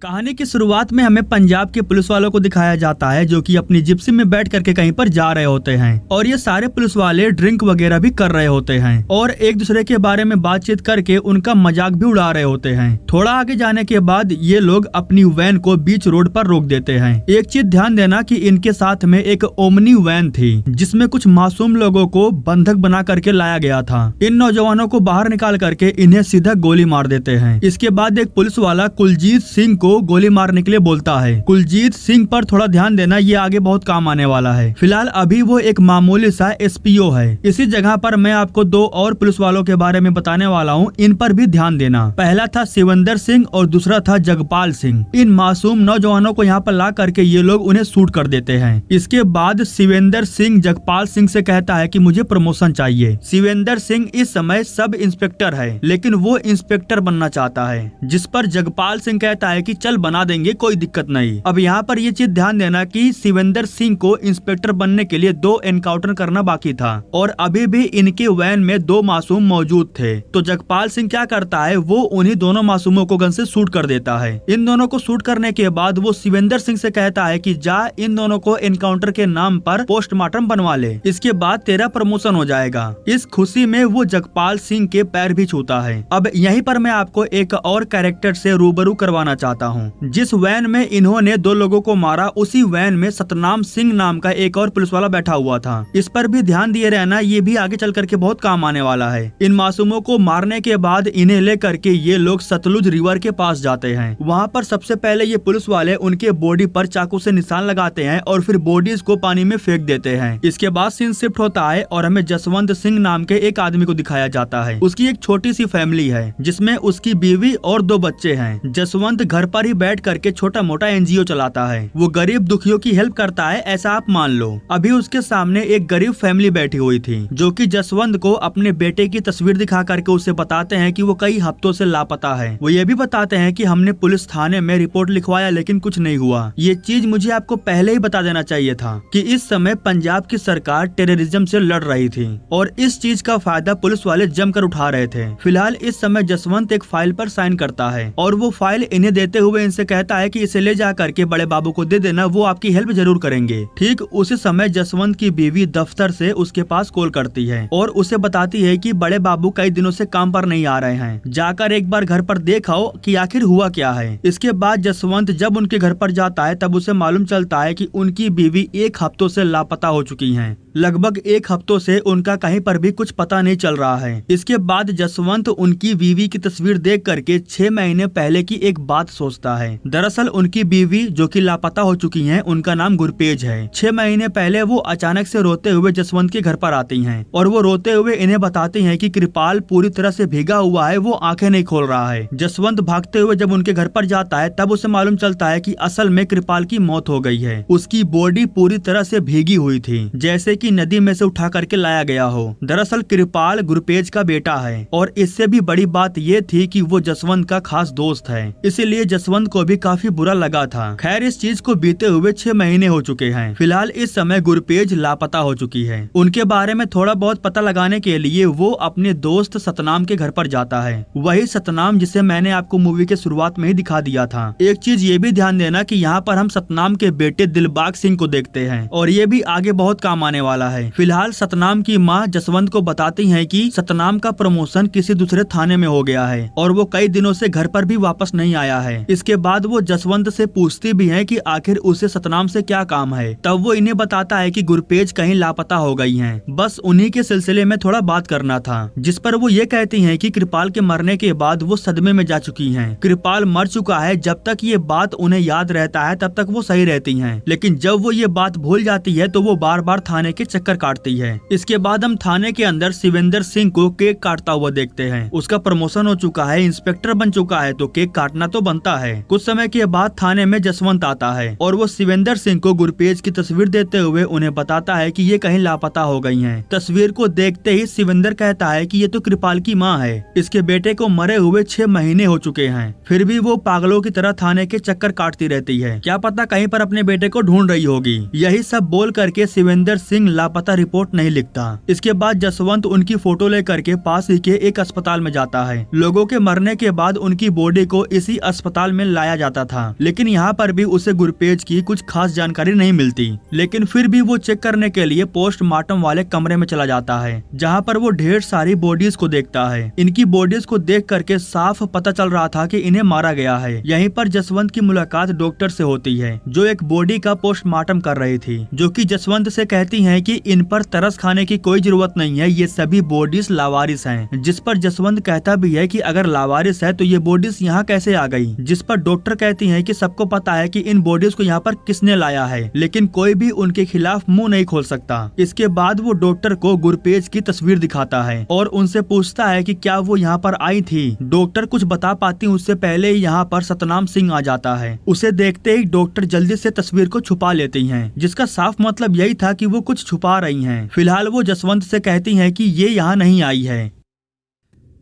कहानी की शुरुआत में हमें पंजाब के पुलिस वालों को दिखाया जाता है जो कि अपनी जिप्सी में बैठ करके कहीं पर जा रहे होते हैं और ये सारे पुलिस वाले ड्रिंक वगैरह भी कर रहे होते हैं और एक दूसरे के बारे में बातचीत करके उनका मजाक भी उड़ा रहे होते हैं। थोड़ा आगे जाने के बाद ये लोग अपनी वैन को बीच रोड पर रोक देते हैं। एक चीज ध्यान देना कि इनके साथ में एक ओमनी वैन थी जिसमें कुछ मासूम लोगों को बंधक बना करके लाया गया था। इन नौजवानों को बाहर निकाल करके इन्हें सीधा गोली मार देते हैं। इसके बाद एक पुलिस वाला कुलजीत सिंह को गोली मारने के लिए बोलता है। कुलजीत सिंह पर थोड़ा ध्यान देना, ये आगे बहुत काम आने वाला है। फिलहाल अभी वो एक मामूली सा एसपीओ है। इसी जगह पर मैं आपको दो और पुलिस वालों के बारे में बताने वाला हूँ, इन पर भी ध्यान देना। पहला था शिवेंद्र सिंह और दूसरा था जगपाल सिंह। इन मासूम नौजवानों को यहाँ पर ला करके ये लोग उन्हें शूट कर देते हैं। इसके बाद शिवेंद्र सिंह जगपाल सिंह से कहता है कि मुझे प्रमोशन चाहिए। शिवेंद्र सिंह इस समय सब इंस्पेक्टर है लेकिन वो इंस्पेक्टर बनना चाहता है, जिस पर जगपाल सिंह कहता है कि चल बना देंगे, कोई दिक्कत नहीं। अब यहाँ पर ये चीज ध्यान देना कि शिवेंद्र सिंह को इंस्पेक्टर बनने के लिए 2 एनकाउंटर करना बाकी था और अभी भी इनके वैन में 2 मासूम मौजूद थे। तो जगपाल सिंह क्या करता है, वो उन्हीं दोनों मासूमों को गन से शूट कर देता है। इन दोनों को शूट करने के बाद वो शिवेंद्र सिंह से कहता है कि जा इन दोनों को एनकाउंटर के नाम पर पोस्टमार्टम बनवा ले, इसके बाद तेरा प्रमोशन हो जाएगा। इस खुशी में वो जगपाल सिंह के पैर भी छूता है। अब यहीं पर मैं आपको एक और कैरेक्टर से रूबरू करवाना चाहता हूँ। जिस वैन में इन्होंने 2 लोगों को मारा, उसी वैन में सतनाम सिंह नाम का एक और पुलिस वाला बैठा हुआ था। इस पर भी ध्यान दिए रहना, ये भी आगे चल करके बहुत काम आने वाला है। इन मासूमों को मारने के बाद इन्हें लेकर के ये लोग सतलुज रिवर के पास जाते हैं। वहाँ पर सबसे पहले ये पुलिस वाले उनके बॉडी पर चाकू से निशान लगाते हैं और फिर बॉडीज को पानी में फेंक देते हैं। इसके बाद सीन शिफ्ट होता है और हमें जसवंत सिंह नाम के एक आदमी को दिखाया जाता है। उसकी एक छोटी सी फैमिली है जिसमें उसकी बीवी और 2 बच्चे हैं। जसवंत घर पर ही बैठ करके छोटा मोटा एनजीओ चलाता है। वो गरीब दुखियों की हेल्प करता है, ऐसा आप मान लो। अभी उसके सामने एक गरीब फैमिली बैठी हुई थी जो कि जसवंत को अपने बेटे की तस्वीर दिखा करके उसे बताते हैं कि वो कई हफ्तों से लापता है। वो ये भी बताते हैं कि हमने पुलिस थाने में रिपोर्ट लिखवाया लेकिन कुछ नहीं हुआ। ये चीज मुझे आपको पहले ही बता देना चाहिए था कि इस समय पंजाब की सरकार टेररिज्म से लड़ रही थी और इस चीज का फायदा पुलिस वाले जमकर उठा रहे थे। फिलहाल इस समय जसवंत एक फाइल पर साइन करता है और वो फाइल इन्हें देते हुए इनसे कहता है कि इसे ले जा करके बड़े बाबू को दे देना, वो आपकी हेल्प जरूर करेंगे। ठीक उसी समय जसवंत की बीवी दफ्तर से उसके पास कॉल करती है और उसे बताती है कि बड़े बाबू कई दिनों से काम पर नहीं आ रहे हैं, जाकर एक बार घर पर देखाओ कि आखिर हुआ क्या है। इसके बाद जसवंत जब उनके घर पर जाता है तब उसे मालूम चलता है कि उनकी बीवी 1 हफ्तों से लापता हो चुकी हैं। लगभग 1 हफ्तों से उनका कहीं पर भी कुछ पता नहीं चल रहा है। इसके बाद जसवंत उनकी बीवी की तस्वीर देख करके 6 महीने पहले की एक बात सोचता है। दरअसल उनकी बीवी जो कि लापता हो चुकी हैं, उनका नाम गुरपेज है। 6 महीने पहले वो अचानक से रोते हुए जसवंत के घर पर आती हैं और वो रोते हुए इन्हें बताती हैं कि कृपाल पूरी तरह से भीगा हुआ है, वो आंखें नहीं खोल रहा है। जसवंत भागते हुए जब उनके घर पर जाता है तब उसे मालूम चलता है कि असल में कृपाल की मौत हो गई है। उसकी बॉडी पूरी तरह से भीगी हुई थी, जैसे कि नदी में से उठा करके लाया गया हो। दरअसल कृपाल गुरपेज का बेटा है और इससे भी बड़ी बात ये थी कि वो जसवंत का खास दोस्त है, इसीलिए जसवंत को भी काफी बुरा लगा था। खैर इस चीज को बीते हुए 6 महीने हो चुके हैं। फिलहाल इस समय गुरपेज लापता हो चुकी है। उनके बारे में थोड़ा बहुत पता लगाने के लिए वो अपने दोस्त सतनाम के घर पर जाता है, वही सतनाम जिसे मैंने आपको मूवी के शुरुआत में ही दिखा दिया था। एक चीज ये भी ध्यान देना कि यहाँ पर हम सतनाम के बेटे दिलबाग सिंह को देखते हैं और ये भी आगे बहुत काम आने वाला है। फिलहाल सतनाम की माँ जसवंत को बताती है कि सतनाम का प्रमोशन किसी दूसरे थाने में हो गया है और वो कई दिनों से घर पर भी वापस नहीं आया है। इसके बाद वो जसवंत से पूछती भी है कि आखिर उसे सतनाम से क्या काम है। तब वो इन्हें बताता है कि गुरपेज कहीं लापता हो गई हैं, बस उन्हीं के सिलसिले में थोड़ा बात करना था। जिस पर वो ये कहती हैं कि कृपाल के मरने के बाद वो सदमे में जा चुकी हैं। कृपाल मर चुका है, जब तक ये बात उन्हें याद रहता है तब तक वो सही रहती हैं, लेकिन जब वो ये बात भूल जाती है तो वो बार बार थाने के चक्कर काटती है। इसके बाद हम थाने के अंदर शिवेंद्र सिंह को केक काटता हुआ देखते हैं। उसका प्रमोशन हो चुका है, इंस्पेक्टर बन चुका है, तो केक काटना तो बनता है। कुछ समय के बाद थाने में जसवंत आता है और वो शिवेंद्र सिंह को गुरपेज की तस्वीर देते हुए उन्हें बताता है कि ये कहीं लापता हो गई हैं। तस्वीर को देखते ही शिवेंद्र कहता है कि ये तो कृपाल की माँ है, इसके बेटे को मरे हुए 6 महीने हो चुके हैं, फिर भी वो पागलों की तरह थाने के चक्कर काटती रहती है, क्या पता कहीं पर अपने बेटे को ढूंढ रही होगी। यही सब बोल करके शिवेंद्र सिंह सिंह लापता रिपोर्ट नहीं लिखता। इसके बाद जसवंत उनकी फोटो लेकर के पास ही के एक अस्पताल में जाता है। लोगों के मरने के बाद उनकी बॉडी को इसी अस्पताल में लाया जाता था, लेकिन यहाँ पर भी उसे गुरपेज की कुछ खास जानकारी नहीं मिलती। लेकिन फिर भी वो चेक करने के लिए पोस्टमार्टम वाले कमरे में चला जाता है, जहाँ पर वो ढेर सारी बॉडीज को देखता है। इनकी बॉडीज को देख करके साफ पता चल रहा था कि इन्हें मारा गया है। यहीं पर जसवंत की मुलाकात डॉक्टर से होती है, जो एक बॉडी का पोस्टमार्टम कर रही थी, जो कि जसवंत से कहती हैं कि इन पर तरस खाने की कोई जरूरत नहीं है, ये सभी बॉडीज लावारिस हैं। जिस पर जसवंत कहता भी है कि अगर लावारिस है तो ये बॉडीज यहाँ कैसे आ गई। जिस पर डॉक्टर कहती हैं कि सबको पता है कि इन बॉडीज को यहाँ पर किसने लाया है, लेकिन कोई भी उनके खिलाफ मुंह नहीं खोल सकता। इसके बाद वो डॉक्टर को गुरपेज की तस्वीर दिखाता है और उनसे पूछता है कि क्या वो यहाँ पर आई थी। डॉक्टर कुछ बता पाती उससे पहले ही यहाँ पर सतनाम सिंह आ जाता है। उसे देखते ही डॉक्टर जल्दी से तस्वीर को छुपा लेती हैं, जिसका साफ मतलब यही था कि वो कुछ छुपा रही हैं। फिलहाल वो जसवंत से कहती हैं कि ये यहाँ नहीं आई है।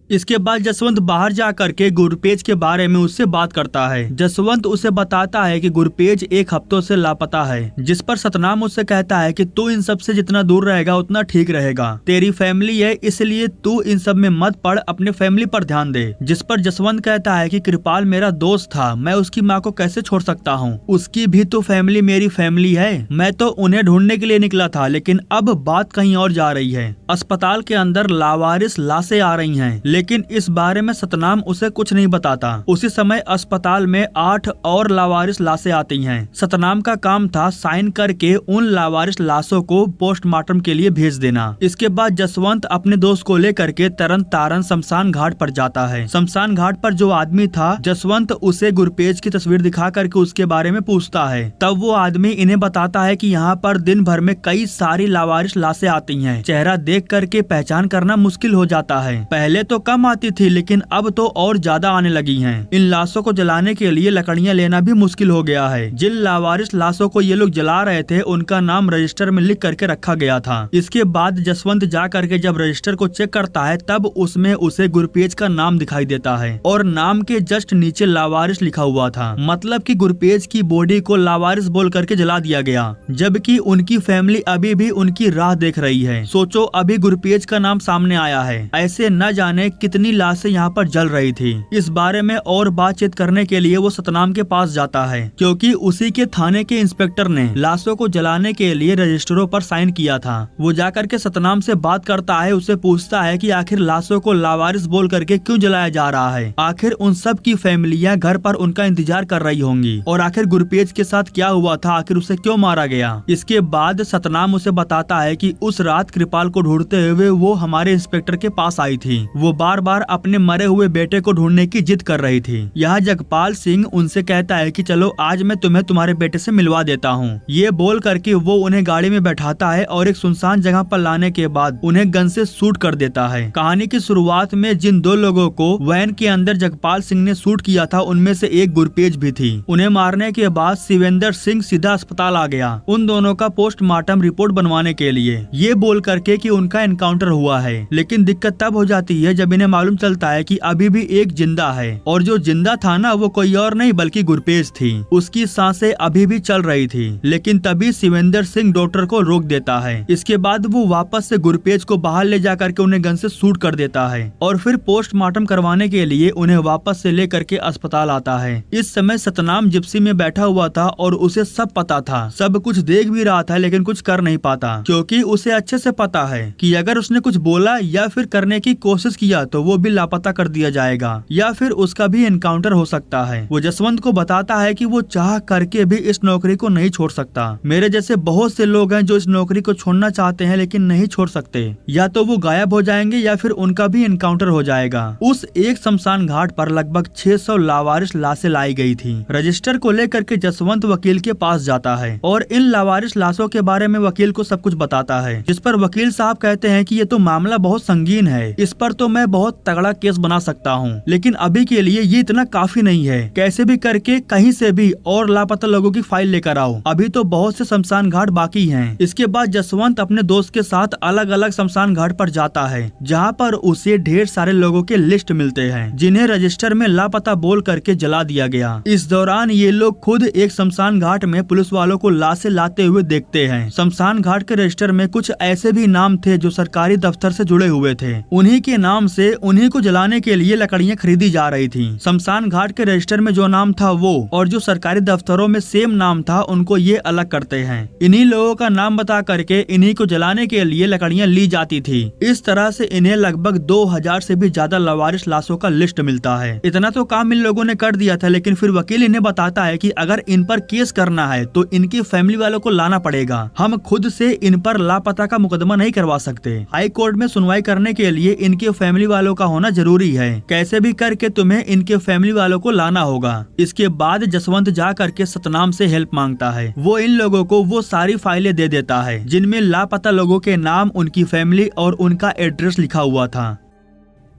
इसके बाद जसवंत बाहर जा करके गुरपेज के बारे में उससे बात करता है। जसवंत उसे बताता है कि गुरपेज एक हफ्तों से लापता है, जिस पर सतनाम उससे कहता है कि तू इन सब से जितना दूर रहेगा उतना ठीक रहेगा। तेरी फैमिली है, इसलिए तू इन सब में मत पड़, अपने फैमिली पर ध्यान दे। जिस पर जसवंत कहता है कि कृपाल मेरा दोस्त था, मैं उसकी माँ को कैसे छोड़ सकता हूँ, उसकी भी तो फैमिली मेरी फैमिली है। मैं तो उन्हें ढूंढने के लिए निकला था, लेकिन अब बात कहीं और जा रही है। अस्पताल के अंदर लावारिस लाशें आ रही हैं, लेकिन इस बारे में सतनाम उसे कुछ नहीं बताता। उसी समय अस्पताल में 8 और लावारिस लाशें आती हैं। सतनाम का काम था साइन करके उन लावारिस लाशों को पोस्टमार्टम के लिए भेज देना। इसके बाद जसवंत अपने दोस्त को लेकर के तरन तारन शमशान घाट पर जाता है। शमशान घाट पर जो आदमी था, जसवंत उसे गुरपेज की तस्वीर दिखा करके उसके बारे में पूछता है। तब वो आदमी इन्हें बताता है कि यहाँ पर दिन भर में कई सारी लावारिस लाशें आती हैं। चेहरा देख करके पहचान करना मुश्किल हो जाता है। पहले तो कम आती थी, लेकिन अब तो और ज्यादा आने लगी हैं। इन लाशों को जलाने के लिए लकड़ियां लेना भी मुश्किल हो गया है। जिन लावारिस लाशों को ये लोग जला रहे थे, उनका नाम रजिस्टर में लिख करके रखा गया था। इसके बाद जसवंत जा करके जब रजिस्टर को चेक करता है, तब उसमें उसे गुरपेज का नाम दिखाई देता है और नाम के जस्ट नीचे लावारिस लिखा हुआ था। मतलब कि गुरपेज की बॉडी को लावारिस बोल करके जला दिया गया, जबकि उनकी फैमिली अभी भी उनकी राह देख रही है। सोचो, अभी गुरपेज का नाम सामने आया है, ऐसे न जाने कितनी लाशें यहाँ पर जल रही थी। इस बारे में और बातचीत करने के लिए वो सतनाम के पास जाता है, क्योंकि उसी के थाने के इंस्पेक्टर ने लाशों को जलाने के लिए रजिस्टरों पर साइन किया था। वो जाकर के सतनाम से बात करता है, उसे पूछता है कि आखिर लाशों को लावारिस बोल करके क्यों जलाया जा रहा है। आखिर उन सब की फैमिलियां घर पर उनका इंतजार कर रही होंगी, और आखिर गुरपेज के साथ क्या हुआ था, आखिर उसे क्यों मारा गया। इसके बाद सतनाम उसे बताता है कि उस रात कृपाल को ढूंढते हुए वो हमारे इंस्पेक्टर के पास आई थी। वो बार बार अपने मरे हुए बेटे को ढूंढने की जिद कर रही थी। यहाँ जगपाल सिंह उनसे कहता है कि चलो आज मैं तुम्हें तुम्हारे बेटे से मिलवा देता हूँ। ये बोल करके वो उन्हें गाड़ी में बैठाता है और एक सुनसान जगह पर लाने के बाद उन्हें गन से शूट कर देता है। कहानी की शुरुआत में जिन 2 लोगों को वैन के अंदर जगपाल सिंह ने शूट किया था, उनमें से एक गुरपेज भी थी। उन्हें मारने के बाद शिवेंद्र सिंह सीधा अस्पताल आ गया उन दोनों का पोस्टमार्टम रिपोर्ट बनवाने के लिए, ये बोल करके कि उनका एनकाउंटर हुआ है। लेकिन दिक्कत तब हो जाती है जब इन्हें मालूम चलता है कि अभी भी एक जिंदा है, और जो जिंदा था ना, वो कोई और नहीं बल्कि गुरपेज थी। उसकी सांसें अभी भी चल रही थी। लेकिन तभी शिवेंद्र सिंह डॉक्टर को रोक देता है। इसके बाद वो वापस से गुरपेज को बाहर ले जाकर के उन्हें गन से शूट कर देता है और फिर पोस्टमार्टम करवाने के लिए उन्हें वापस से लेकर के अस्पताल आता है। इस समय सतनाम जिप्सी में बैठा हुआ था और उसे सब पता था, सब कुछ देख भी रहा था, लेकिन कुछ कर नहीं पाता, क्योंकि उसे अच्छे से पता है कि अगर उसने कुछ बोला या फिर करने की कोशिश किया तो वो भी लापता कर दिया जाएगा या फिर उसका भी एनकाउंटर हो सकता है। वो जसवंत को बताता है कि वो चाह करके भी इस नौकरी को नहीं छोड़ सकता। मेरे जैसे बहुत से लोग हैं जो इस नौकरी को छोड़ना चाहते हैं लेकिन नहीं छोड़ सकते। या तो वो गायब हो जाएंगे या फिर उनका भी एनकाउंटर हो जाएगा। उस एक शमशान घाट पर लगभग 600 लावारिस लाशें लाई गई थी। रजिस्टर को लेकर के जसवंत वकील के पास जाता है और इन लावारिस लाशों के बारे में वकील को सब कुछ बताता है, जिस पर वकील साहब कहते हैं कि ये तो मामला बहुत संगीन है, इस पर तो मैं मैं बहुत तगड़ा केस बना सकता हूँ, लेकिन अभी के लिए ये इतना काफी नहीं है। कैसे भी करके कहीं से भी और लापता लोगों की फाइल लेकर आओ, अभी तो बहुत से शमशान घाट बाकी हैं। इसके बाद जसवंत अपने दोस्त के साथ अलग अलग शमशान घाट पर जाता है, जहाँ पर उसे ढेर सारे लोगों के लिस्ट मिलते हैं जिन्हें रजिस्टर में लापता बोल करके जला दिया गया। इस दौरान ये लोग खुद एक शमशान घाट में पुलिस वालों को लाशें लाते हुए देखते हैं। शमशान घाट के रजिस्टर में कुछ ऐसे भी नाम थे जो सरकारी दफ्तर से जुड़े हुए थे। उन्हीं के नाम से उन्हीं को जलाने के लिए लकड़ियाँ खरीदी जा रही थी। शमशान घाट के रजिस्टर में जो नाम था वो और जो सरकारी दफ्तरों में सेम नाम था उनको ये अलग करते हैं। इन्हीं लोगों का नाम बता करके इन्हीं को जलाने के लिए लकड़ियाँ ली जाती थी। इस तरह से इन्हें लगभग 2000 से भी ज्यादा लावारिस लाशों का लिस्ट मिलता है। इतना तो काम इन लोगों ने कर दिया था, लेकिन फिर वकील इन्हें बताता है कि अगर इन पर केस करना है तो इनकी फैमिली वालों को लाना पड़ेगा। हम खुद से इन पर लापता का मुकदमा नहीं करवा सकते। हाई कोर्ट में सुनवाई करने के लिए इनके फैमिली वालों का होना जरूरी है। कैसे भी करके तुम्हें इनके फैमिली वालों को लाना होगा। इसके बाद जसवंत जा करके सतनाम से हेल्प मांगता है। वो इन लोगों को वो सारी फाइलें दे देता है जिनमें लापता लोगों के नाम, उनकी फैमिली और उनका एड्रेस लिखा हुआ था।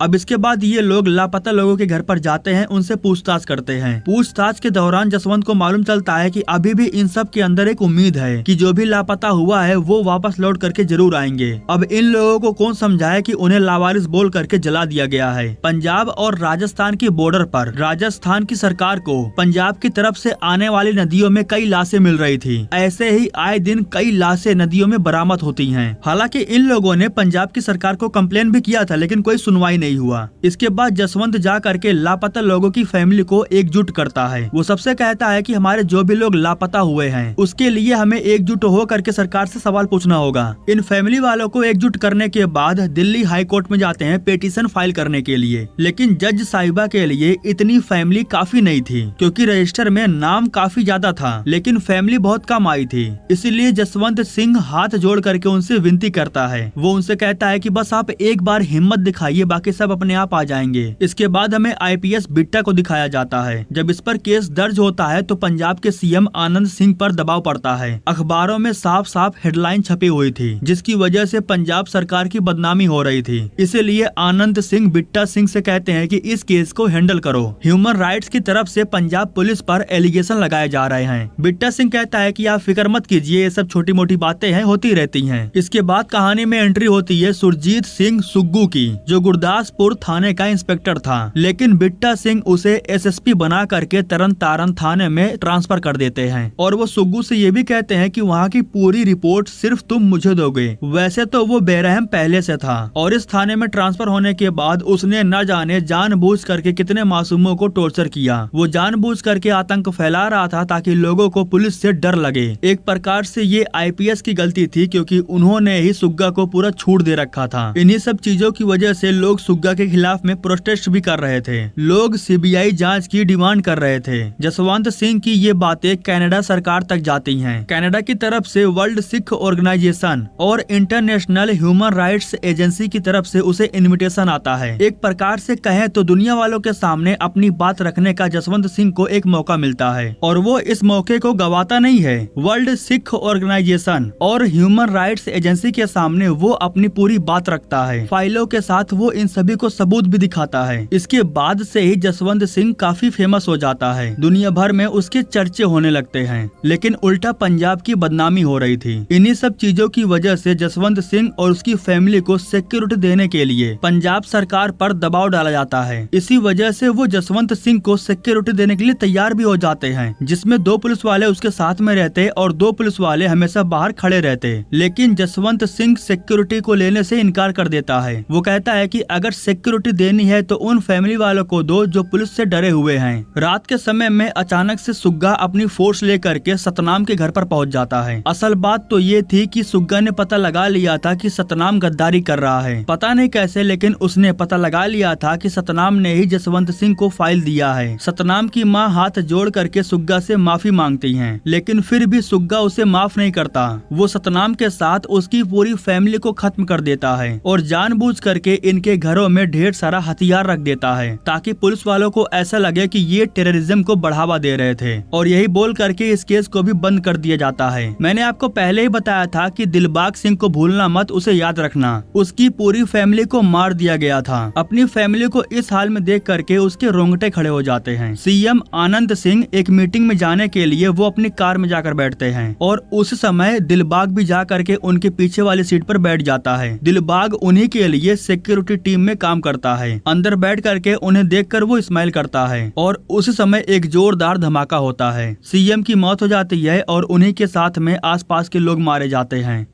अब इसके बाद ये लोग लापता लोगों के घर पर जाते हैं, उनसे पूछताछ करते हैं। पूछताछ के दौरान जसवंत को मालूम चलता है कि अभी भी इन सब के अंदर एक उम्मीद है कि जो भी लापता हुआ है वो वापस लौट करके जरूर आएंगे। अब इन लोगों को कौन समझाए कि उन्हें लावारिस बोल करके जला दिया गया है। पंजाब और राजस्थान की बॉर्डर पर राजस्थान की सरकार को पंजाब की तरफ से आने वाली नदियों में कई लाशें मिल रही थी। ऐसे ही आए दिन कई लाशें नदियों में बरामद होती हैं। हालांकि इन लोगों ने पंजाब की सरकार को कंप्लेन भी किया था, लेकिन कोई सुनवाई नहीं हुआ। इसके बाद जसवंत जा करके लापता लोगों की फैमिली को एकजुट करता है। वो सबसे कहता है कि हमारे जो भी लोग लापता हुए हैं उसके लिए हमें एकजुट हो करके सरकार से सवाल पूछना होगा। इन फैमिली वालों को एकजुट करने के बाद दिल्ली हाई कोर्ट में जाते हैं पिटीशन फाइल करने के लिए, लेकिन जज साहिबा के लिए इतनी फैमिली काफी नहीं थी, क्योंकि रजिस्टर में नाम काफी ज्यादा था लेकिन फैमिली बहुत कम आई थी। इसीलिए जसवंत सिंह हाथ जोड़ करके उनसे विनती करता है। वो उनसे कहता है कि बस आप एक बार हिम्मत दिखाइए, बाकी सब अपने आप आ जाएंगे। इसके बाद हमें आईपीएस बिट्टा को दिखाया जाता है। जब इस पर केस दर्ज होता है तो पंजाब के सीएम आनंद सिंह पर दबाव पड़ता है। अखबारों में साफ साफ हेडलाइन छपी हुई थी जिसकी वजह से पंजाब सरकार की बदनामी हो रही थी। इसीलिए आनंद सिंह बिट्टा सिंह से कहते हैं कि इस केस को हैंडल करो। ह्यूमन राइट्स की तरफ से पंजाब पुलिस पर एलिगेशन लगाए जा रहे हैं। बिट्टा सिंह कहता है कि आप फिक्र मत कीजिए, ये सब छोटी मोटी बातें हैं, होती रहती हैं। इसके बाद कहानी में एंट्री होती है सुरजीत सिंह सुग्गू की, जो गुरदासपुर थाने का इंस्पेक्टर था, लेकिन बिट्टा सिंह उसे एसएसपी बना करके तरन तारन थाने में ट्रांसफर कर देते हैं। और वो सुग्गू से ये भी कहते हैं कि वहाँ की पूरी रिपोर्ट सिर्फ तुम मुझे दोगे। वैसे तो वो बेरहम पहले से था और इस थाने में ट्रांसफर होने के बाद उसने न जाने जानबूझ करके कितने मासूमों को टॉर्चर किया। वो जानबूझ करके आतंक फैला रहा था ताकि लोगों को पुलिस से डर लगे। एक प्रकार से ये आईपीएस की गलती थी, क्योंकि उन्होंने ही सुग्गा को पूरा छूट दे रखा था। इन्हीं सब चीजों की वजह से लोग सुग्गा के खिलाफ में प्रोटेस्ट भी कर रहे थे। लोग सीबीआई जांच की डिमांड कर रहे थे। जसवंत सिंह की ये बातें कनाडा सरकार तक जाती हैं। कनाडा की तरफ से वर्ल्ड सिख ऑर्गेनाइजेशन और इंटरनेशनल ह्यूमन राइट्स एजेंसी की तरफ से उसे इनविटेशन आता है। एक प्रकार से कहें तो दुनिया वालों के सामने अपनी बात रखने का जसवंत सिंह को एक मौका मिलता है और वो इस मौके को गवाता नहीं है। वर्ल्ड सिख ऑर्गेनाइजेशन और ह्यूमन राइट्स एजेंसी के सामने वो अपनी पूरी बात रखता है। फाइलों के साथ वो इन सभी को सबूत भी दिखाता है। इसके बाद से ही जसवंत सिंह काफी फेमस हो जाता है। दुनिया भर में उसके चर्चे होने लगते हैं, लेकिन उल्टा पंजाब की बदनामी हो रही थी। इन्हीं सब चीजों की वजह से जसवंत सिंह और उसकी फैमिली को सिक्योरिटी देने के लिए पंजाब सरकार पर दबाव डाला जाता है। इसी वजह से वो जसवंत सिंह को सिक्योरिटी देने के लिए तैयार भी हो जाते हैं, जिसमें 2 पुलिस वाले उसके साथ में रहते और 2 पुलिस वाले हमेशा बाहर खड़े रहते। लेकिन जसवंत सिंह सिक्योरिटी को लेने से इनकार कर देता है। वो कहता है कि अगर सिक्योरिटी देनी है तो उन फैमिली वालों को दो जो पुलिस से डरे हुए हैं। रात के समय में अचानक से सुग्गा अपनी फोर्स लेकर के सतनाम के घर पर पहुंच जाता है। असल बात तो ये थी कि सुग्गा ने पता लगा लिया था कि सतनाम गद्दारी कर रहा है। पता नहीं कैसे, लेकिन उसने पता लगा लिया था कि सतनाम ने ही जसवंत सिंह को फाइल दिया है। सतनाम की माँ हाथ जोड़ करके सुग्गा से माफी मांगती है, लेकिन फिर भी सुग्गा उसे माफ नहीं करता। वो सतनाम के साथ उसकी पूरी फैमिली को खत्म कर देता है और जानबूझ करके इनके घरों घरों में ढेर सारा हथियार रख देता है ताकि पुलिस वालों को ऐसा लगे कि ये टेररिज्म को बढ़ावा दे रहे थे, और यही बोल करके इस केस को भी बंद कर दिया जाता है। मैंने आपको पहले ही बताया था कि दिलबाग सिंह को भूलना मत, उसे याद रखना। उसकी पूरी फैमिली को मार दिया गया था। अपनी फैमिली को इस हाल में देख करके उसके रोंगटे खड़े हो जाते हैं। सीएम आनंद सिंह एक मीटिंग में जाने के लिए वो अपनी कार में जाकर बैठते हैं और उस समय दिलबाग भी जा करके उनके पीछे वाली सीट पर बैठ जाता है। दिलबाग उन्हीं के लिए सिक्योरिटी टीम में काम करता है। अंदर बैठ करके उन्हें देखकर वो स्माइल करता है और उस समय एक जोरदार धमाका होता है। सीएम की मौत हो जाती है और उन्हीं के साथ में आसपास के लोग मारे जाते हैं।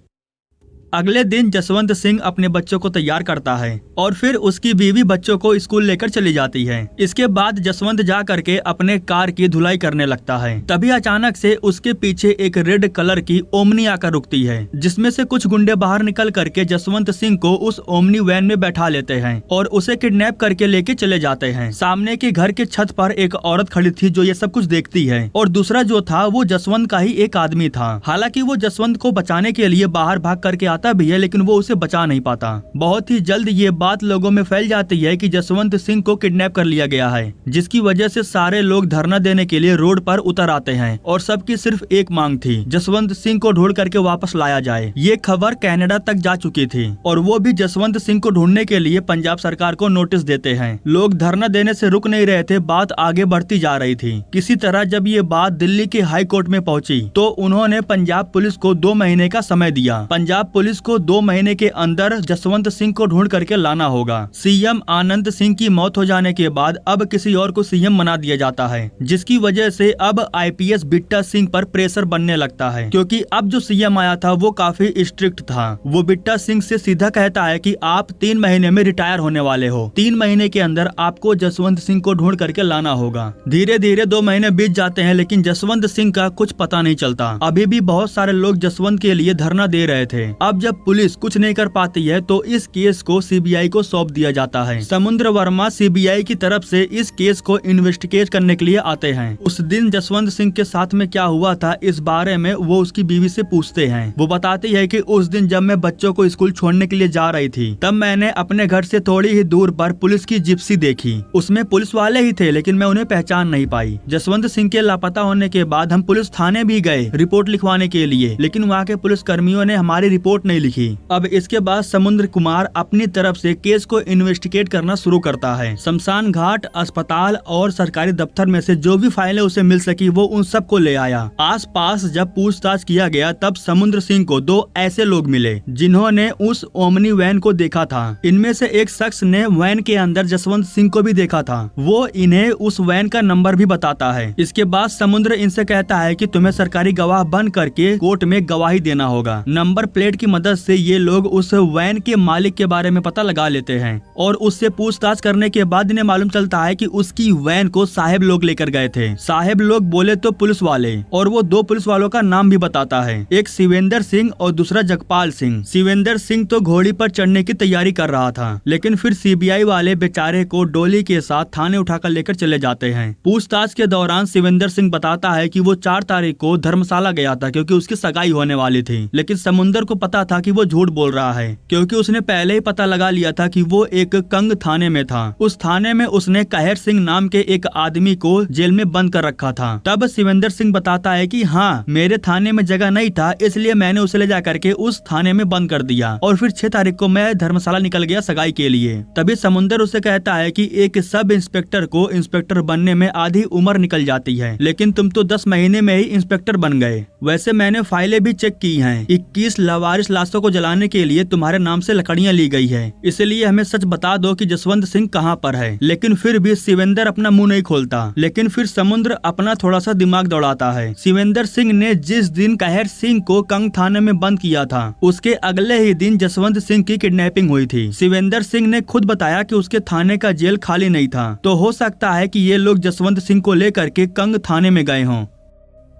अगले दिन जसवंत सिंह अपने बच्चों को तैयार करता है और फिर उसकी बीवी बच्चों को स्कूल लेकर चली जाती है। इसके बाद जसवंत जा करके अपने कार की धुलाई करने लगता है। तभी अचानक से उसके पीछे एक रेड कलर की ओमनी आकर रुकती है, जिसमें से कुछ गुंडे बाहर निकल करके जसवंत सिंह को उस ओमनी वैन में बैठा लेते हैं और उसे किडनैप करके लेके चले जाते हैं। सामने के घर के छत पर एक औरत खड़ी थी जो ये सब कुछ देखती है, और दूसरा जो था वो जसवंत का ही एक आदमी था। हालांकि वो जसवंत को बचाने के लिए बाहर भाग करके आता भी है, लेकिन वो उसे बचा नहीं पाता। बहुत ही जल्द ये बात लोगों में फैल जाती है कि जसवंत सिंह को किडनैप कर लिया गया है, जिसकी वजह से सारे लोग धरना देने के लिए रोड पर उतर आते हैं और सबकी सिर्फ एक मांग थी, जसवंत सिंह को ढूंढ करके वापस लाया जाए। ये खबर कनाडा तक जा चुकी थी और वो भी जसवंत सिंह को ढूंढने के लिए पंजाब सरकार को नोटिस देते हैं। लोग धरना देने से रुक नहीं रहे थे, बात आगे बढ़ती जा रही थी। किसी तरह जब ये बात दिल्ली के हाई कोर्ट में पहुंची तो उन्होंने पंजाब पुलिस को 2 महीने का समय दिया। पंजाब पुलिस को 2 महीने के अंदर जसवंत सिंह को ढूंढ करके लाना होगा। सीएम आनंद सिंह की मौत हो जाने के बाद अब किसी और को सीएम बना दिया जाता है, जिसकी वजह से अब आईपीएस बिट्टा सिंह पर प्रेशर बनने लगता है, क्योंकि अब जो सीएम आया था वो काफी स्ट्रिक्ट था। वो बिट्टा सिंह से सीधा कहता है कि आप 3 महीने में रिटायर होने वाले हो, 3 महीने के अंदर आपको जसवंत सिंह को ढूंढ करके लाना होगा। धीरे धीरे 2 महीने बीत जाते हैं, लेकिन जसवंत सिंह का कुछ पता नहीं चलता। अभी भी बहुत सारे लोग जसवंत के लिए धरना दे रहे थे। अब जब पुलिस कुछ नहीं कर पाती है तो इस केस को सीबीआई को सौंप दिया जाता है। समुद्र वर्मा सीबीआई की तरफ से इस केस को इन्वेस्टिगेट करने के लिए आते हैं। उस दिन जसवंत सिंह के साथ में क्या हुआ था इस बारे में वो उसकी बीवी से पूछते हैं। वो बताती है कि उस दिन जब मैं बच्चों को स्कूल छोड़ने के लिए जा रही थी, तब मैंने अपने घर से थोड़ी ही दूर पर पुलिस की जिप्सी देखी। उसमें पुलिस वाले ही थे, लेकिन मैं उन्हें पहचान नहीं पाई। जसवंत सिंह के लापता होने के बाद हम पुलिस थाने भी गए रिपोर्ट लिखवाने के लिए, लेकिन वहाँ के पुलिस कर्मियों ने हमारी रिपोर्ट नहीं लिखी। अब इसके बाद समुद्र कुमार अपनी तरफ से केस को इन्वेस्टिगेट करना शुरू करता है। शमशान घाट, अस्पताल और सरकारी दफ्तर में से जो भी फाइलें उसे मिल सकी वो उन सब को ले आया। आस पास जब पूछताछ किया गया तब समुद्र सिंह को 2 ऐसे लोग मिले जिन्होंने उस ओमनी वैन को देखा था। इनमें से एक शख्स ने वैन के अंदर जसवंत सिंह को भी देखा था। वो इन्हें उस वैन का नंबर भी बताता है। इसके बाद समुद्र इनसे कहता है कि तुम्हें सरकारी गवाह बन करके कोर्ट में गवाही देना होगा। नंबर प्लेट की मदद से ये लोग उस वैन के मालिक के बारे में पता लगा लेते हैं और उससे पूछताछ करने के बाद इन्हें मालूम चलता है कि उसकी वैन को साहेब लोग लेकर गए थे। साहेब लोग बोले तो पुलिस वाले, और वो 2 पुलिस वालों का नाम भी बताता है, एक शिवेंद्र सिंह और दूसरा जगपाल सिंह। शिवेंद्र सिंह तो घोड़ी पर चढ़ने की तैयारी कर रहा था, लेकिन फिर सीबीआई वाले बेचारे को डोली के साथ थाने उठाकर लेकर चले जाते हैं। पूछताछ के दौरान शिवेंद्र सिंह बताता है कि वो 4 तारीख को धर्मशाला गया था क्योंकि उसकी सगाई होने वाली थी, लेकिन समुद्र को पता था कि वो झूठ बोल रहा है, क्योंकि उसने पहले ही पता लगा लिया था कि वो एक कंग थाने में था। उस थाने में उसने कहर सिंह नाम के एक आदमी को जेल में बंद कर रखा था। तब शिवेंद्र सिंह बताता है कि हाँ, मेरे थाने में जगह नहीं था, इसलिए मैंने उसे ले जाकर के उस थाने में बंद कर दिया और फिर 6 तारीख को मैं धर्मशाला निकल गया सगाई के लिए। तभी समुद्र उसे कहता है कि एक सब इंस्पेक्टर को इंस्पेक्टर बनने में आधी उम्र निकल जाती है, लेकिन तुम तो 10 महीने में ही इंस्पेक्टर बन गए। वैसे मैंने फाइलें भी चेक की हैं, 21 लावारिस लाशों को जलाने के लिए तुम्हारे नाम से लकड़ियां ली गई है, इसलिए हमें सच बता दो कि जसवंत सिंह कहां पर है। लेकिन फिर भी शिवेंद्र अपना मुंह नहीं खोलता, लेकिन फिर समुद्र अपना थोड़ा सा दिमाग दौड़ाता है। शिवेंद्र सिंह ने जिस दिन कहर सिंह को कंग थाने में बंद किया था, उसके अगले ही दिन जसवंत सिंह की किडनैपिंग हुई थी। शिवेंद्र सिंह ने खुद बताया कि उसके थाने का जेल खाली नहीं था, तो हो सकता है कि ये लोग जसवंत सिंह को लेकर के कंग थाने में गए हों।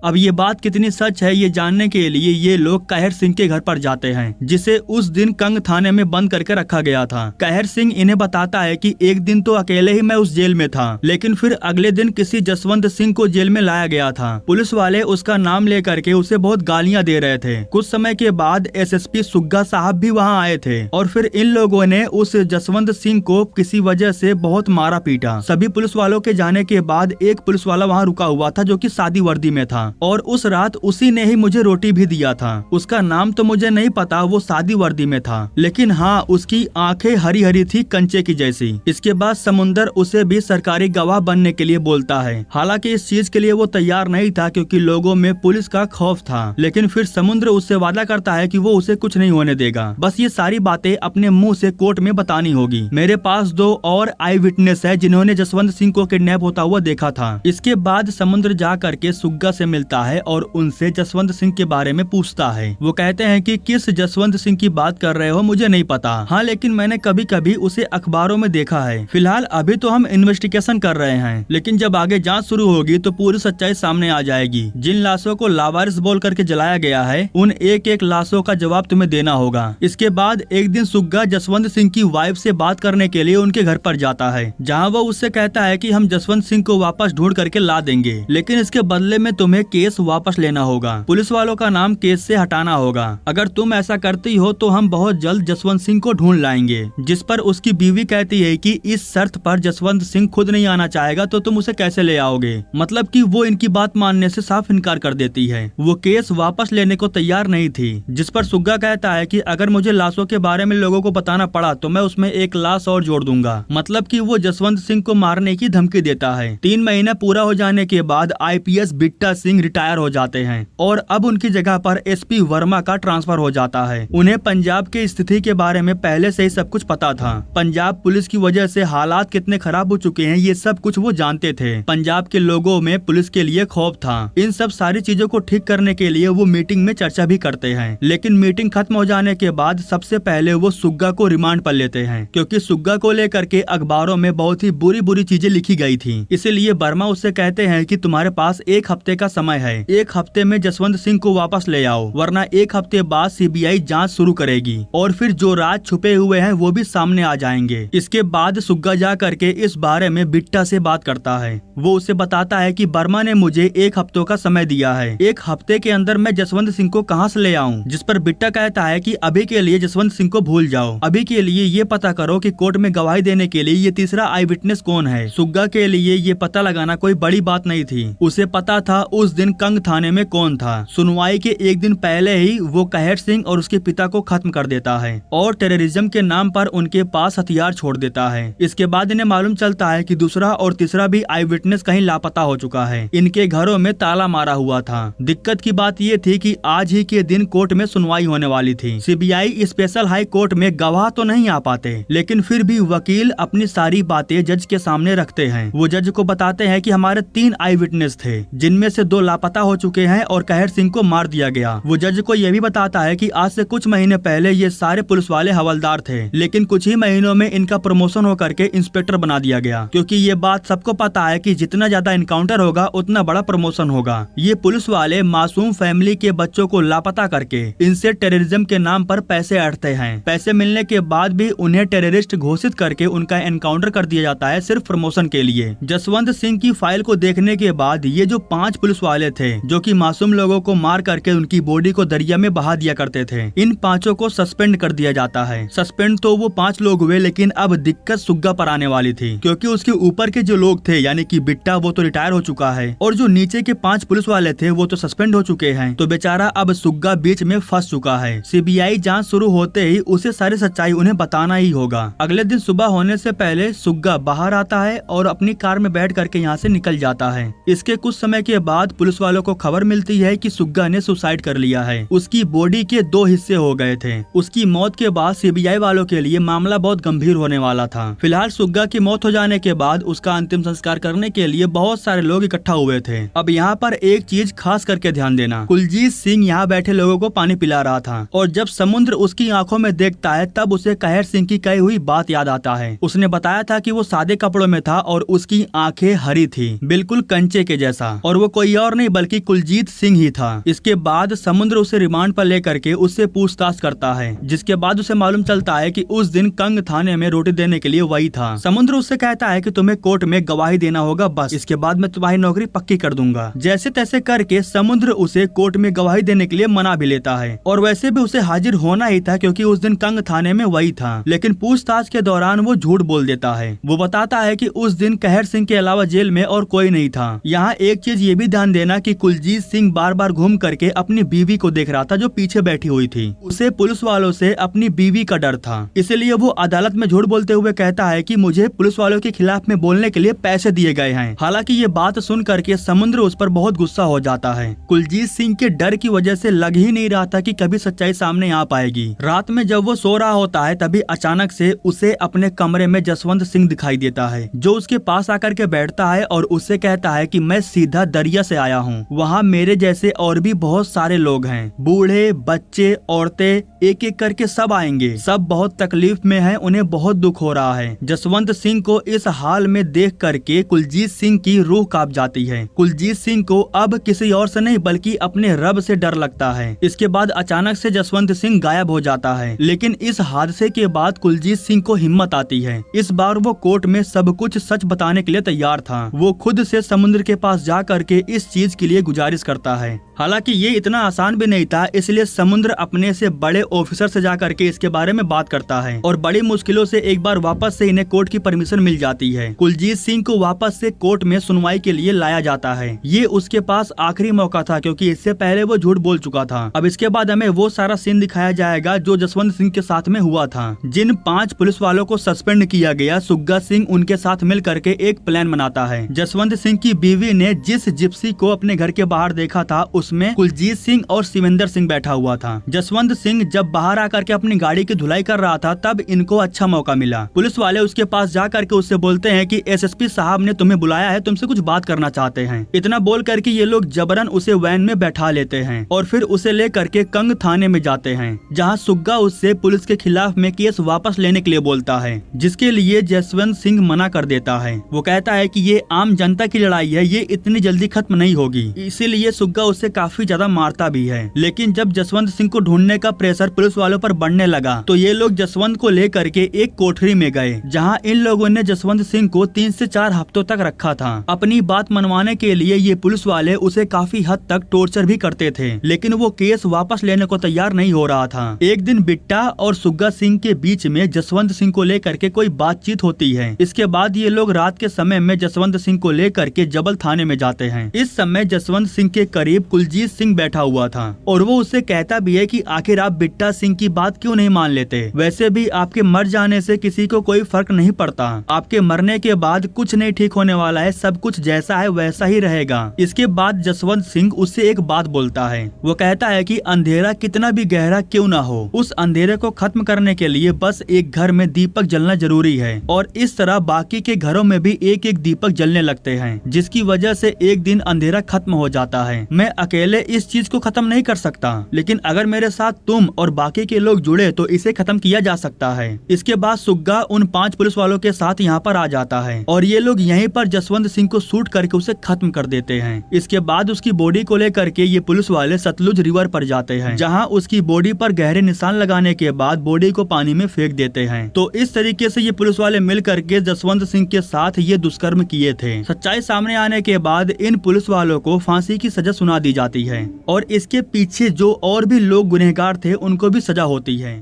अब ये बात कितनी सच है ये जानने के लिए ये लोग कहर सिंह के घर पर जाते हैं, जिसे उस दिन कंग थाने में बंद करके रखा गया था। कहर सिंह इन्हें बताता है कि एक दिन तो अकेले ही मैं उस जेल में था, लेकिन फिर अगले दिन किसी जसवंत सिंह को जेल में लाया गया था। पुलिस वाले उसका नाम लेकर के उसे बहुत गालियां दे रहे थे। कुछ समय के बाद एसएसपी सुग्गा साहब भी वहां आए थे और फिर इन लोगों ने उस जसवंत सिंह को किसी वजह से बहुत मारा पीटा। सभी पुलिस वालों के जाने के बाद एक पुलिस वाला वहाँ रुका हुआ था जो कि सादी वर्दी में था, और उस रात उसी ने ही मुझे रोटी भी दिया था। उसका नाम तो मुझे नहीं पता, वो सादी वर्दी में था, लेकिन हाँ उसकी आंखें हरी हरी थी कंचे की जैसी। इसके बाद समुंदर उसे भी सरकारी गवाह बनने के लिए बोलता है। हालांकि इस चीज के लिए वो तैयार नहीं था क्योंकि लोगों में पुलिस का खौफ था, लेकिन फिर समुद्र उससे वादा करता है कि वो उसे कुछ नहीं होने देगा, बस ये सारी बातें अपने मुंह से कोर्ट में बतानी होगी। मेरे पास 2 और आई विटनेस है जिन्होंने जसवंत सिंह को किडनैप होता हुआ देखा था। इसके बाद समुद्र जा करके सुग्गा से मिलता है और उनसे जसवंत सिंह के बारे में पूछता है। वो कहते हैं कि किस जसवंत सिंह की बात कर रहे हो मुझे नहीं पता, हाँ लेकिन मैंने कभी कभी उसे अखबारों में देखा है। फिलहाल अभी तो हम इन्वेस्टिगेशन कर रहे हैं, लेकिन जब आगे जांच शुरू होगी तो पूरी सच्चाई सामने आ जाएगी। जिन लाशों को लावारिस बोल करके जलाया गया है उन एक एक लाशों का जवाब तुम्हें देना होगा। इसके बाद एक दिन सुग्गा जसवंत सिंह की वाइफ से बात करने के लिए उनके घर पर जाता है, जहाँ वो उससे कहता है कि हम जसवंत सिंह को वापस ढूंढ करके ला देंगे, लेकिन इसके बदले में तुम्हें केस वापस लेना होगा। पुलिस वालों का नाम केस से हटाना होगा। अगर तुम ऐसा करती हो तो हम बहुत जल्द जसवंत सिंह को ढूंढ लाएंगे। जिस पर उसकी बीवी कहती है कि इस शर्त पर जसवंत सिंह खुद नहीं आना चाहेगा तो तुम उसे कैसे ले आओगे। मतलब कि वो इनकी बात मानने से साफ इनकार कर देती है। वो केस वापस लेने को तैयार नहीं थी। जिस पर सुग्गा कहता है कि अगर मुझे लाशों के बारे में लोगों को बताना पड़ा तो मैं उसमें एक लाश और जोड़ दूंगा। मतलब कि वो जसवंत सिंह को मारने की धमकी देता है। 3 महीना पूरा हो जाने के बाद आईपीएस बिट्टा सिंह रिटायर हो जाते हैं और अब उनकी जगह पर एसपी वर्मा का ट्रांसफर हो जाता है। उन्हें पंजाब की स्थिति के बारे में पहले से ही सब कुछ पता था। पंजाब पुलिस की वजह से हालात कितने खराब हो चुके हैं ये सब कुछ वो जानते थे। पंजाब के लोगों में पुलिस के लिए खौफ था। इन सब सारी चीजों को ठीक करने के लिए वो मीटिंग में चर्चा भी करते हैं, लेकिन मीटिंग खत्म हो जाने के बाद सबसे पहले वो सुग्गा को रिमांड पर लेते हैं, क्योंकि सुग्गा को लेकर के अखबारों में बहुत ही बुरी बुरी चीजें लिखी गई थी। इसीलिए वर्मा उससे कहते हैं कि तुम्हारे पास 1 हफ्ते का समय है, 1 हफ्ते में जसवंत सिंह को वापस ले आओ, वरना 1 हफ्ते बाद सीबीआई जांच शुरू करेगी और फिर जो राज छुपे हुए हैं वो भी सामने आ जाएंगे। इसके बाद सुग्गा जा करके इस बारे में बिट्टा से बात करता है। वो उसे बताता है कि वर्मा ने मुझे 1 हफ्तों का समय दिया है, 1 हफ्ते के अंदर मैं जसवंत सिंह को कहां से ले आऊं। जिस पर बिट्टा कहता है कि अभी के लिए जसवंत सिंह को भूल जाओ, अभी के लिए ये पता करो कि कोर्ट में गवाही देने के लिए ये तीसरा आई विटनेस कौन है। सुग्गा के लिए ये पता लगाना कोई बड़ी बात नहीं थी। उसे पता था उस दिन कंग थाने में कौन था। सुनवाई के 1 दिन पहले ही वो कहर सिंह और उसके पिता को खत्म कर देता है और टेररिज्म के नाम पर उनके पास हथियार छोड़ देता है। इसके बाद इन्हें मालूम चलता है कि दूसरा और तीसरा भी आई विटनेस कहीं लापता हो चुका है। इनके घरों में ताला मारा हुआ था। दिक्कत की बात ये थी कि आज ही के दिन कोर्ट में सुनवाई होने वाली थी। सीबीआई स्पेशल हाई कोर्ट में गवाह तो नहीं आ पाते, लेकिन फिर भी वकील अपनी सारी बातें जज के सामने रखते हैं। वो जज को बताते हैं कि हमारे 3 आई विटनेस थे, जिनमें से 2 लापता हो चुके हैं और कहर सिंह को मार दिया गया। वो जज को यह भी बताता है कि आज से कुछ महीने पहले ये सारे पुलिस वाले हवलदार थे, लेकिन कुछ ही महीनों में इनका प्रमोशन होकर के इंस्पेक्टर बना दिया गया, क्योंकि ये बात सबको पता है कि जितना ज्यादा इनकाउंटर होगा उतना बड़ा प्रमोशन होगा। ये पुलिस वाले मासूम फैमिली के बच्चों को लापता करके इनसे टेररिज्म के नाम पर पैसे अड़ते हैं। पैसे मिलने के बाद भी उन्हें टेररिस्ट घोषित करके उनका एनकाउंटर कर दिया जाता है सिर्फ प्रमोशन के लिए। जसवंत सिंह की फाइल को देखने के बाद ये जो 5 पुलिस वाले थे जो कि मासूम लोगों को मार करके उनकी बॉडी को दरिया में बहा दिया करते थे, इन 5 को सस्पेंड कर दिया जाता है। सस्पेंड तो वो 5 लोग हुए, लेकिन अब दिक्कत सुग्गा पर आने वाली थी, क्योंकि उसके ऊपर के जो लोग थे यानी कि बिट्टा वो तो रिटायर हो चुका है और जो नीचे के 5 पुलिस वाले थे वो तो सस्पेंड हो चुके हैं। तो बेचारा अब सुग्गा बीच में फंस चुका है। सीबीआई जांच शुरू होते ही उसे सारी सच्चाई उन्हें बताना ही होगा। अगले दिन सुबह होने से पहले सुग्गा बाहर आता है और अपनी कार में बैठ करके यहाँ से निकल जाता है। इसके कुछ समय के बाद पुलिस वालों को खबर मिलती है कि सुग्गा ने सुसाइड कर लिया है। उसकी बॉडी के 2 हिस्से हो गए थे। उसकी मौत के बाद सीबीआई वालों के लिए मामला बहुत गंभीर होने वाला था। फिलहाल सुग्गा की मौत हो जाने के बाद उसका अंतिम संस्कार करने के लिए बहुत सारे लोग इकट्ठा हुए थे। अब यहाँ पर एक चीज खास करके ध्यान देना, कुलजीत सिंह यहाँ बैठे लोगों को पानी पिला रहा था और जब समुद्र उसकी आंखों में देखता है तब उसे कहर सिंह की कही हुई बात याद आता है। उसने बताया था कि वो सादे कपड़ों में था और उसकी आंखें हरी थी, बिल्कुल कंचे के जैसा, और वो कोई और और नहीं बल्कि कुलजीत सिंह ही था। इसके बाद समुद्र उसे रिमांड पर लेकर के उससे पूछताछ करता है, जिसके बाद उसे मालूम चलता है कि उस दिन कंग थाने में रोटी देने के लिए वही था। समुद्र उससे कहता है कि तुम्हें कोर्ट में गवाही देना होगा, बस इसके बाद मैं तुम्हारी नौकरी पक्की कर दूंगा। जैसे तैसे करके समुद्र उसे कोर्ट में गवाही देने के लिए मना भी लेता है, और वैसे भी उसे हाजिर होना ही था क्योंकि उस दिन कंग थाने में वही था। लेकिन पूछताछ के दौरान वो झूठ बोल देता है। वो बताता है कि उस दिन कहर सिंह के अलावा जेल में और कोई नहीं था। यहाँ एक चीज ये भी ध्यान देना कि कुलजीत सिंह बार बार घूम करके अपनी बीवी को देख रहा था जो पीछे बैठी हुई थी। उसे पुलिस वालों से अपनी बीवी का डर था, इसलिए वो अदालत में झूठ बोलते हुए कहता है कि मुझे पुलिस वालों के खिलाफ में बोलने के लिए पैसे दिए गए हैं। हालांकि ये बात सुन करके समुद्र उस पर बहुत गुस्सा हो जाता है। कुलजीत सिंह के डर की वजह से लग ही नहीं रहा था कि कभी सच्चाई सामने आ पाएगी। रात में जब वो सो रहा होता है तभी अचानक से उसे अपने कमरे में जसवंत सिंह दिखाई देता है, जो उसके पास आकर के बैठता है और उससे कहता है कि मैं सीधा दरिया से आया हूँ। वहाँ मेरे जैसे और भी बहुत सारे लोग हैं, बूढ़े, बच्चे, औरतें, एक एक करके सब आएंगे। सब बहुत तकलीफ में हैं, उन्हें बहुत दुख हो रहा है। जसवंत सिंह को इस हाल में देख करके कुलजीत सिंह की रूह कांप जाती है। कुलजीत सिंह को अब किसी और से नहीं बल्कि अपने रब से डर लगता है। इसके बाद अचानक से जसवंत सिंह गायब हो जाता है। लेकिन इस हादसे के बाद कुलजीत सिंह को हिम्मत आती है। इस बार वो कोर्ट में सब कुछ सच बताने के लिए तैयार था। वो खुद से समुद्र के पास जा करके इस चीज के लिए गुजारिश करता है। हालांकि ये इतना आसान भी नहीं था, इसलिए समुद्र अपने से बड़े ऑफिसर से जा करके इसके बारे में बात करता है और बड़ी मुश्किलों से एक बार वापस से इन्हें कोर्ट की परमिशन मिल जाती है। कुलजीत सिंह को वापस से कोर्ट में सुनवाई के लिए लाया जाता है। ये उसके पास आखिरी मौका था क्योंकि इससे पहले वो झूठ बोल चुका था। अब इसके बाद हमें वो सारा सीन दिखाया जाएगा जो जसवंत सिंह के साथ में हुआ था। जिन 5 पुलिस वालों को सस्पेंड किया गया, सुग्गा सिंह उनके साथ मिल करके एक प्लान बनाता है। जसवंत सिंह की बीवी ने जिस जिप्सी को अपने घर के बाहर देखा था उसमें कुलजीत सिंह और शिवेंद्र सिंह बैठा हुआ था। जसवंत सिंह जब बाहर आकर के अपनी गाड़ी की धुलाई कर रहा था तब इनको अच्छा मौका मिला। पुलिस वाले उसके पास जा करके उससे बोलते हैं कि एसएसपी साहब ने तुम्हें बुलाया है, तुमसे कुछ बात करना चाहते हैं। इतना बोल करके ये लोग जबरन उसे वैन में बैठा लेते हैं और फिर उसे ले करके कंग थाने में जाते हैं, जहाँ सुग्गा उससे पुलिस के खिलाफ में केस वापस लेने के लिए बोलता है, जिसके लिए जसवंत सिंह मना कर देता है। वो कहता है कि ये आम जनता की लड़ाई है, ये इतनी जल्दी खत्म नहीं होगी। इसीलिए सुग्गा उससे काफी ज्यादा मारता भी है। लेकिन जब जसवंत सिंह को ढूंढने का प्रेशर पुलिस वालों पर बढ़ने लगा तो ये लोग जसवंत को ले करके एक कोठरी में गए, जहां इन लोगों ने जसवंत सिंह को 3 से 4 हफ्तों तक रखा था। अपनी बात मनवाने के लिए ये पुलिस वाले उसे काफी हद तक टॉर्चर भी करते थे, लेकिन वो केस वापस लेने को तैयार नहीं हो रहा था। एक दिन बिट्टा और सुग्गा सिंह के बीच में जसवंत सिंह को लेकर के कोई बातचीत होती है। इसके बाद ये लोग रात के समय में जसवंत सिंह को लेकर के जबल थाने में जाते हैं। इस समय जसवंत सिंह के करीब कुलजीत सिंह बैठा हुआ था और वो उससे कहता भी है कि आखिर आप बिट्टा सिंह की बात क्यों नहीं मान लेते। वैसे भी आपके मर जाने से किसी को कोई फर्क नहीं पड़ता। आपके मरने के बाद कुछ नहीं ठीक होने वाला है, सब कुछ जैसा है वैसा ही रहेगा। इसके बाद जसवंत सिंह उससे एक बात बोलता है। वो कहता है कि अंधेरा कितना भी गहरा क्यों ना हो, उस अंधेरे को खत्म करने के लिए बस एक घर में दीपक जलना जरूरी है। और इस तरह बाकी के घरों में भी एक एक दीपक जलने लगते हैं, जिसकी वजह से एक दिन अंधेरा खत्म हो जाता है। मैं अकेले इस चीज को खत्म नहीं कर सकता, लेकिन अगर मेरे साथ तुम और बाकी के लोग जुड़े तो इसे खत्म किया जा सकता है। इसके बाद सुग्गा उन 5 पुलिस वालों के साथ यहाँ पर आ जाता है और ये लोग यहीं पर जसवंत सिंह को शूट करके उसे खत्म कर देते हैं। इसके बाद उसकी बॉडी को लेकर के ये पुलिस वाले सतलुज रिवर पर जाते हैं, जहाँ उसकी बॉडी पर गहरे निशान लगाने के बाद बॉडी को पानी में फेंक देते हैं। तो इस तरीके से ये पुलिस वाले मिल करके जसवंत सिंह के साथ ये दुष्कर्म किए थे। सच्चाई सामने आने के बाद इन पुलिस वालों को फांसी की सजा सुना दी जाती है और इसके पीछे जो और भी लोग गुनहगार थे उनको भी सजा होती है।